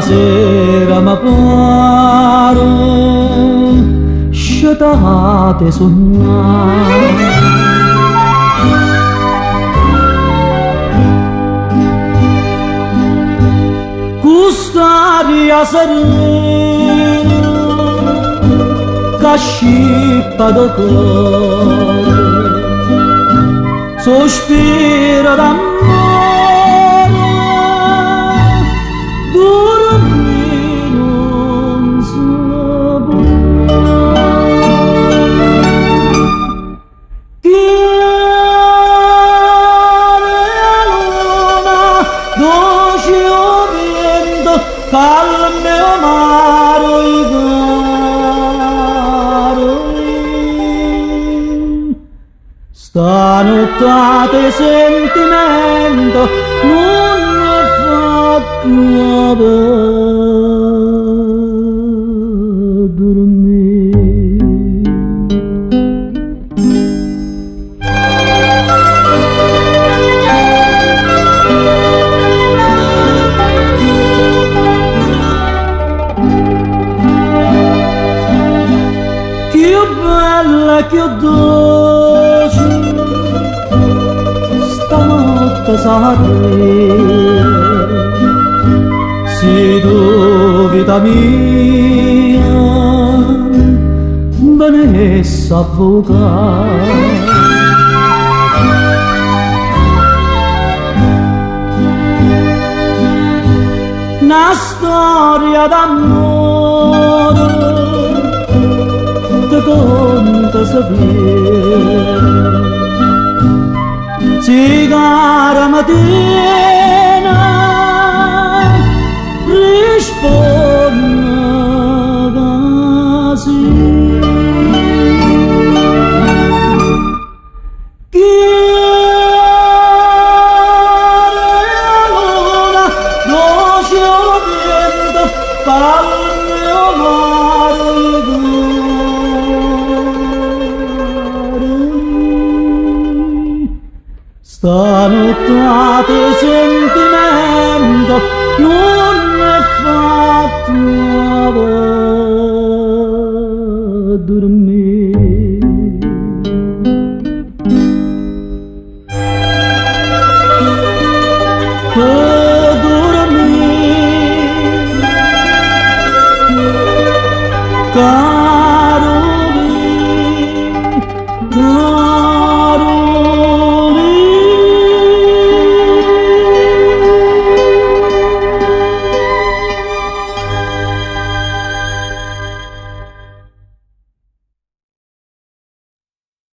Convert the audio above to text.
sera mi pare scetate sognare. Quest'aria serena che scippa da cuore, sospiro d'amore, dormire non si può. Calme amaro i cari, stanottate sentimento non è fatto per dormire. Più bella, più dolce, stanotte sarei. Se tu, vita mia, venisse a avvocare. Una storia d'amore te conta sapere, cigara mattina risponde così. Chi luna dolce vento calme amaro i stanottate sentimento non è fatto